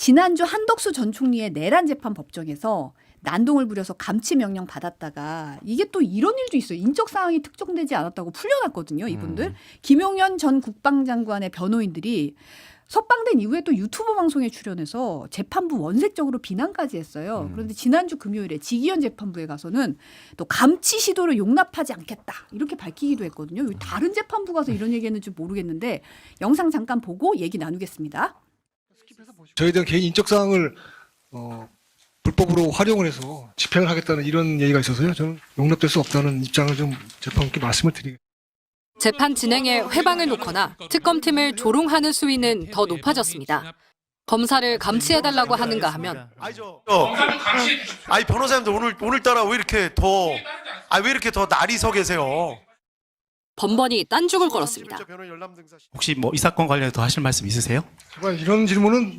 지난주 한덕수 전 총리의 내란 재판 법정에서 난동을 부려서 감치 명령 받았다가 이게 또 이런 일도 있어요. 인적 사항이 특정되지 않았다고 풀려났거든요. 이분들. 김용현 전 국방장관의 변호인들이 석방된 이후에 또 유튜브 방송에 출연해서 재판부 원색적으로 비난까지 했어요. 그런데 지난주 금요일에 지기현 재판부에 가서는 또 감치 시도를 용납하지 않겠다 이렇게 밝히기도 했거든요. 다른 재판부 가서 이런 얘기했는지 모르겠는데 영상 잠깐 보고 얘기 나누겠습니다. 저희에 대한 개인 인적 사항을 불법으로 활용을 해서 집행을 하겠다는 이런 얘기가 있어서요. 저는 용납될 수 없다는 입장을 좀 재판부께 말씀을 드리겠습니다. 재판 진행에 회방을 놓거나 특검팀을 조롱하는 수위는 더 높아졌습니다. 검사를 감시해달라고 하는가 하면 아니 변호사님들 오늘따라 왜 이렇게 더 날이 서 계세요? 번번이 딴죽을 걸었습니다. 혹시 뭐 이 사건 관련해 더 하실 말씀 있으세요? 제발 이런 질문은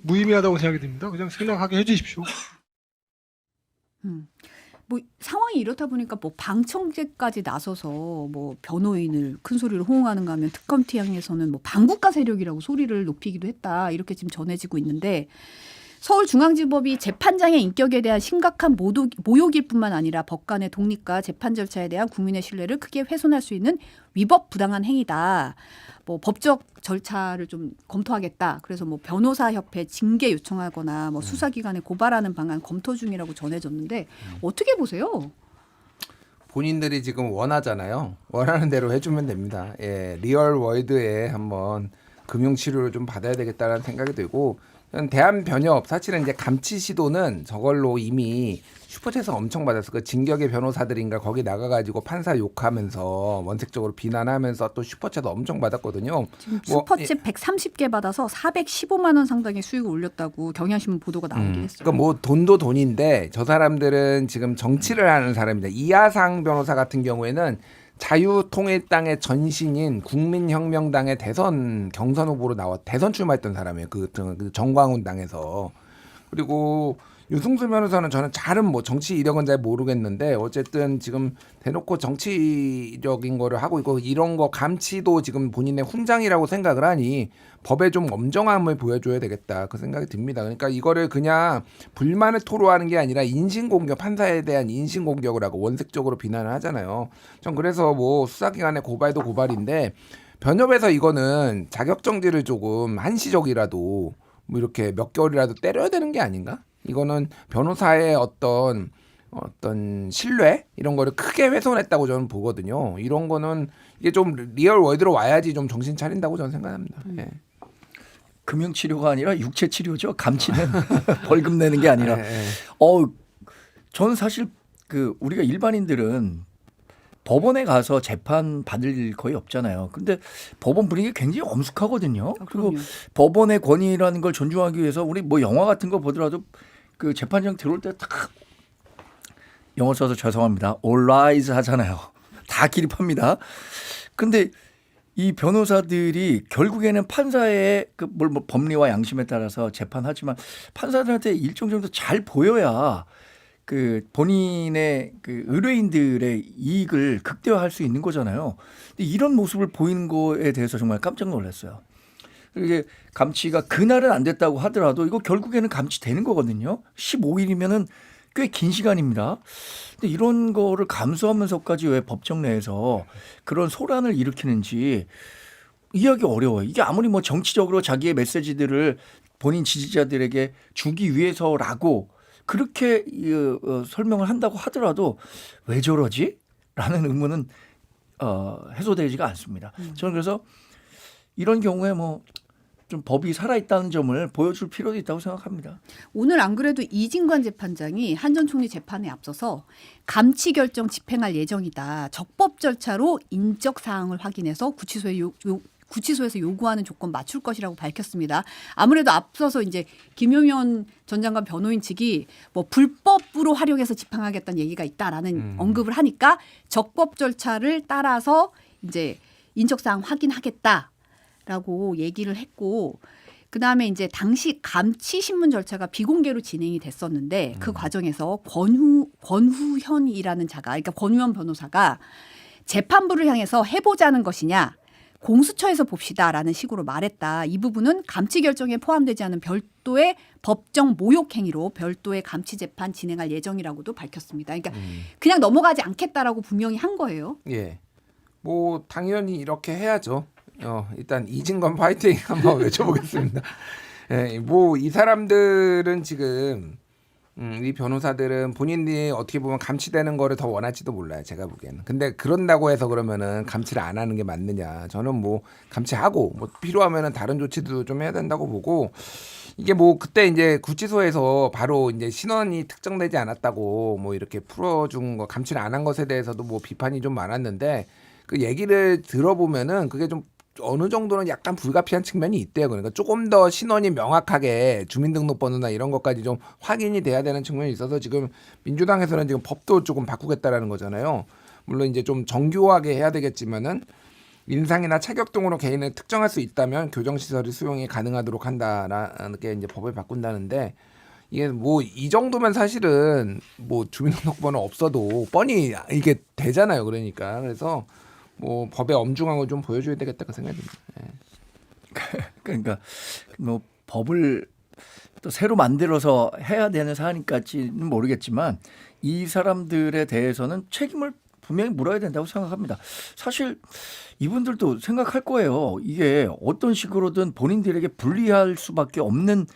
무의미하다고 생각이 듭니다. 그냥 생략하게 해주십시오. 뭐 상황이 이렇다 보니까 뭐 방청객까지 나서서 뭐 변호인을 큰 소리로 호응하는가 하면 특검팀에서는 뭐 반국가 세력이라고 소리를 높이기도 했다 이렇게 지금 전해지고 있는데 서울중앙지법이 재판장의 인격에 대한 심각한 모욕일 뿐만 아니라 법관의 독립과 재판 절차에 대한 국민의 신뢰를 크게 훼손할 수 있는 위법 부당한 행위다. 뭐 법적 절차를 좀 검토하겠다. 그래서 뭐 변호사협회 징계 요청하거나 뭐 수사기관에 고발하는 방안 검토 중이라고 전해졌는데 어떻게 보세요? 본인들이 지금 원하잖아요. 원하는 대로 해주면 됩니다. 예, 리얼 월드에 한번 금융치료를 좀 받아야 되겠다는 생각이 들고 대한변협 사실은 이제 감치 시도는 저걸로 이미 슈퍼챗에서 엄청 받았어. 그 진격의 변호사들인가 거기 나가가지고 판사 욕하면서 원색적으로 비난하면서 또 슈퍼챗 엄청 받았거든요. 지금 슈퍼챗 130개 받아서 415만 원 상당의 수익을 올렸다고 경향신문 보도가 나오긴 했어요. 그러니까 뭐 돈도 돈인데 저 사람들은 지금 정치를 하는 사람입니다. 이하상 변호사 같은 경우에는 자유통일당의 전신인 국민혁명당의 대선 경선 후보로 나와 대선 출마했던 사람이에요. 그 정광훈 당에서. 그리고 유승수 변호사는 저는 잘은 뭐 정치 이력은 잘 모르겠는데 어쨌든 지금 대놓고 정치적인 거를 하고 있고 이런 거 감치도 지금 본인의 훈장이라고 생각을 하니 법에 좀 엄정함을 보여줘야 되겠다 그 생각이 듭니다. 그러니까 이거를 그냥 불만을 토로하는 게 아니라 인신공격 판사에 대한 인신공격을 하고 원색적으로 비난을 하잖아요. 전 그래서 뭐 수사기관의 고발도 고발인데 변협에서 이거는 자격정지를 조금 한시적이라도 뭐 이렇게 몇 개월이라도 때려야 되는 게 아닌가? 이거는 변호사의 어떤 신뢰 이런 거를 크게 훼손했다고 저는 보거든요. 이런 거는 이게 좀 리얼 월드로 와야지 좀 정신 차린다고 저는 생각합니다. 예. 금융치료가 아니라 육체치료죠. 감치는 벌금 내는 게 아니라. 저는 사실 그 우리가 일반인들은 법원에 가서 재판 받을 일 거의 없잖아요. 근데 법원 분위기 굉장히 엄숙하거든요. 그리고 법원의 권위라는 걸 존중하기 위해서 우리 뭐 영화 같은 거 보더라도 그 재판장 들어올 때 딱 영어 써서 죄송합니다. All rise 하잖아요. 다 기립합니다. 근데 이 변호사들이 결국에는 판사의 그 뭐 법리와 양심에 따라서 재판하지만 판사들한테 일정 정도 잘 보여야 그 본인의 그 의뢰인들의 이익을 극대화할 수 있는 거잖아요. 근데 이런 모습을 보이는 거에 대해서 정말 깜짝 놀랐어요. 이게 감치가 그날은 안 됐다고 하더라도 이거 결국에는 감치되는 거거든요. 15일이면은 꽤 긴 시간입니다. 근데 이런 거를 감수하면서까지 왜 법정 내에서 그런 소란을 일으키는지 이해하기 어려워요. 이게 아무리 뭐 정치적으로 자기의 메시지들을 본인 지지자들에게 주기 위해서라고 그렇게 설명을 한다고 하더라도 왜 저러지? 라는 의문은 해소되지가 않습니다. 저는 그래서 이런 경우에 뭐 좀 법이 살아있다는 점을 보여줄 필요도 있다고 생각합니다. 오늘 안 그래도 이진관 재판장이 한 전 총리 재판에 앞서서 감치 결정 집행할 예정이다. 적법 절차로 인적 사항을 확인해서 구치소에서 요구하는 조건 맞출 것이라고 밝혔습니다. 아무래도 앞서서 이제 김용현 전 장관 변호인 측이 뭐 불법으로 활용해서 집행하겠다는 얘기가 있다라는 언급을 하니까 적법 절차를 따라서 이제 인적 사항 확인하겠다라고 얘기를 했고 그다음에 이제 당시 감치 신문 절차가 비공개로 진행이 됐었는데 그 과정에서 권후현이라는 자가 그러니까 권후현 변호사가 재판부를 향해서 해보자는 것이냐 공수처에서 봅시다라는 식으로 말했다. 이 부분은 감치 결정에 포함되지 않은 별도의 법정 모욕 행위로 별도의 감치 재판 진행할 예정이라고도 밝혔습니다. 그러니까 그냥 넘어가지 않겠다라고 분명히 한 거예요. 예. 뭐 당연히 이렇게 해야죠. 일단 이진건 파이팅 한번 외쳐보겠습니다. 예, 뭐 이 사람들은 지금 이 변호사들은 본인들이 어떻게 보면 감치되는 거를 더 원할지도 몰라요. 제가 보기에는. 근데 그런다고 해서 그러면은 감치를 안 하는 게 맞느냐. 저는 뭐 감치하고 뭐 필요하면은 다른 조치도 좀 해야 된다고 보고 이게 뭐 그때 이제 구치소에서 바로 이제 신원이 특정되지 않았다고 뭐 이렇게 풀어준 거 감치를 안 한 것에 대해서도 뭐 비판이 좀 많았는데 그 얘기를 들어보면은 그게 좀 어느 정도는 약간 불가피한 측면이 있대요. 그러니까 조금 더 신원이 명확하게 주민등록번호나 이런 것까지 좀 확인이 돼야 되는 측면이 있어서 지금 민주당에서는 지금 법도 조금 바꾸겠다라는 거잖아요. 물론 이제 좀 정교하게 해야 되겠지만은 인상이나 차격 등으로 개인을 특정할 수 있다면 교정시설이 수용이 가능하도록 한다라는 게 이제 법을 바꾼다는데 이게 뭐 이 정도면 사실은 뭐 주민등록번호 없어도 뻔히 이게 되잖아요. 그러니까 그래서 뭐 법의 엄중함을 좀 보여줘야 되겠다 그 생각이 듭니다. 예. 그러니까 뭐 법을 또 새로 만들어서 해야 되는 사안까지는 모르겠지만 이 사람들에 대해서는 책임을 분명히 물어야 된다고 생각합니다. 사실 이분들도 생각할 거예요. 이게 어떤 식으로든 본인들에게 불리할 수밖에 없는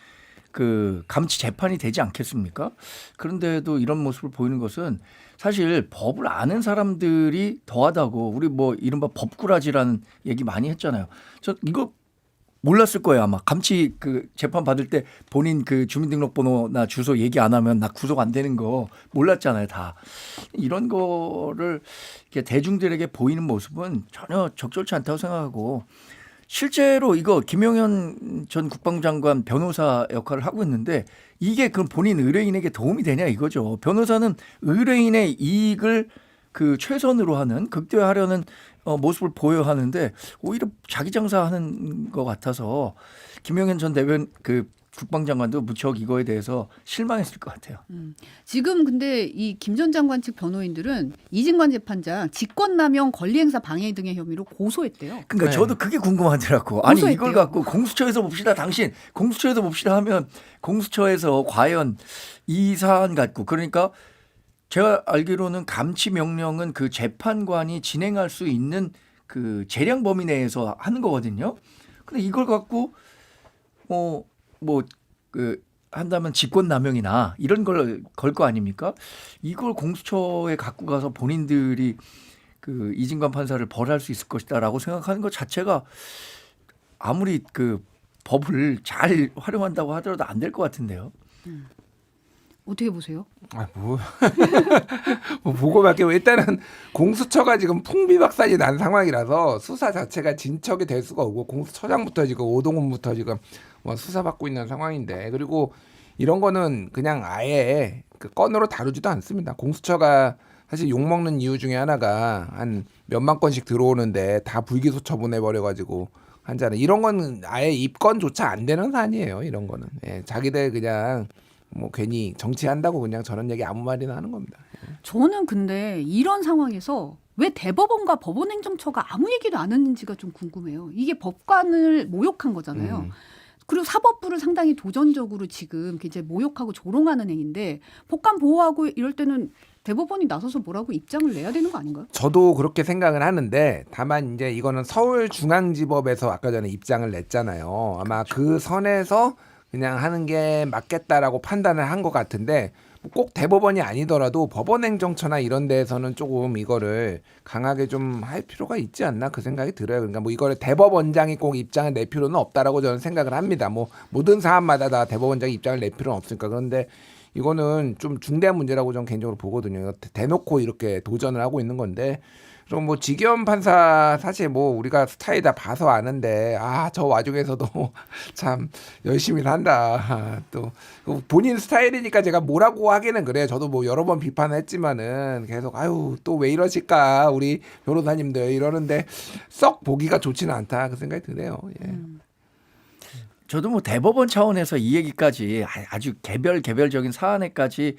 그 감치 재판이 되지 않겠습니까? 그런데도 이런 모습을 보이는 것은 사실 법을 아는 사람들이 더하다고 우리 뭐 이른바 법꾸라지라는 얘기 많이 했잖아요. 저 이거 몰랐을 거예요 아마. 감치 그 재판 받을 때 본인 그 주민등록번호나 주소 얘기 안 하면 나 구속 안 되는 거 몰랐잖아요 다. 이런 거를 이렇게 대중들에게 보이는 모습은 전혀 적절치 않다고 생각하고 실제로 이거 김용현 전 국방장관 변호사 역할을 하고 있는데 이게 그럼 본인 의뢰인에게 도움이 되냐 이거죠. 변호사는 의뢰인의 이익을 그 최선으로 하는 극대화하려는 모습을 보여야 하는데 오히려 자기 장사하는 것 같아서 김용현 전 대변 그 국방장관도 무척 이거에 대해서 실망했을 것 같아요. 지금 근데 이 김 전 장관 측 변호인들은 이진관 재판장 직권남용 권리행사 방해 등의 혐의로 고소했대요. 그러니까 네. 저도 그게 궁금하더라고. 아니 고소했대요. 이걸 갖고 공수처에서 봅시다. 당신 공수처에서 봅시다 하면 공수처에서 과연 이 사안 갖고 그러니까 제가 알기로는 감치 명령은 그 재판관이 진행할 수 있는 그 재량 범위 내에서 하는 거거든요. 근데 이걸 갖고 그 한다면 직권남용이나 이런 걸 걸 거 아닙니까? 이걸 공수처에 갖고 가서 본인들이 그 이진관 판사를 벌할 수 있을 것이다라고 생각하는 것 자체가 아무리 그 법을 잘 활용한다고 하더라도 안 될 것 같은데요. 어떻게 보세요? 뭐 보고밖에 일단은 공수처가 지금 풍비박산이 난 상황이라서 수사 자체가 진척이 될 수가 없고 공수처장부터 지금 오동훈부터 지금 뭐 수사받고 있는 상황인데 그리고 이런 거는 그냥 아예 그 건으로 다루지도 않습니다. 공수처가 사실 욕먹는 이유 중에 하나가 한 몇만 건씩 들어오는데 다 불기소 처분해 버려가지고 한자는 이런 건 아예 입건조차 안 되는 사안이에요. 이런 거는 자기들 그냥 뭐 괜히 정치한다고 그냥 저런 얘기 아무 말이나 하는 겁니다. 저는 근데 이런 상황에서 왜 대법원과 법원행정처가 아무 얘기도 안 했는지가 좀 궁금해요. 이게 법관을 모욕한 거잖아요. 그리고 사법부를 상당히 도전적으로 지금 이제 모욕하고 조롱하는 행위인데 법관 보호하고 이럴 때는 대법원이 나서서 뭐라고 입장을 내야 되는 거 아닌가요? 저도 그렇게 생각을 하는데 다만 이제 이거는 서울중앙지법에서 아까 전에 입장을 냈잖아요. 아마 그 선에서 그냥 하는 게 맞겠다라고 판단을 한 것 같은데 꼭 대법원이 아니더라도 법원행정처나 이런 데에서는 조금 이거를 강하게 좀 할 필요가 있지 않나 그 생각이 들어요. 그러니까 뭐 이거를 대법원장이 꼭 입장을 낼 필요는 없다라고 저는 생각을 합니다. 뭐 모든 사안마다 다 대법원장이 입장을 낼 필요는 없으니까. 그런데 이거는 좀 중대한 문제라고 저는 개인적으로 보거든요. 대놓고 이렇게 도전을 하고 있는 건데 그럼 뭐 지기현 판사 사실 뭐 우리가 스타일 다 봐서 아는데 저 와중에서도 참 열심히 산다. 또 본인 스타일이니까 제가 뭐라고 하기는 그래요. 저도 뭐 여러 번 비판을 했지만은 계속 또 왜 이러실까 우리 변호사님들 이러는데 썩 보기가 좋지는 않다 그 생각이 드네요. 예. 저도 뭐 대법원 차원에서 이 얘기까지 아주 개별적인 사안에까지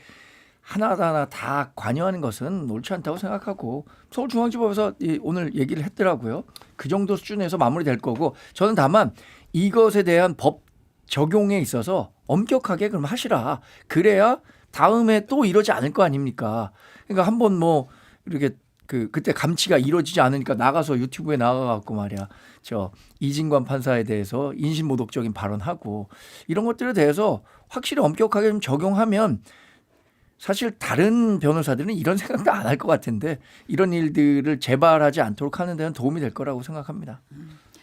하나하나 다 관여하는 것은 옳지 않다고 생각하고 서울중앙지법에서 오늘 얘기를 했더라고요. 그 정도 수준에서 마무리될 거고 저는 다만 이것에 대한 법 적용에 있어서 엄격하게 그럼 하시라. 그래야 다음에 또 이러지 않을 거 아닙니까? 그러니까 한번 뭐 이렇게 그때 감치가 이루어지지 않으니까 나가서 유튜브에 나가갖고 말이야. 저 이진관 판사에 대해서 인신모독적인 발언하고 이런 것들에 대해서 확실히 엄격하게 좀 적용하면 사실 다른 변호사들은 이런 생각도 안 할 것 같은데 이런 일들을 재발하지 않도록 하는 데는 도움이 될 거라고 생각합니다.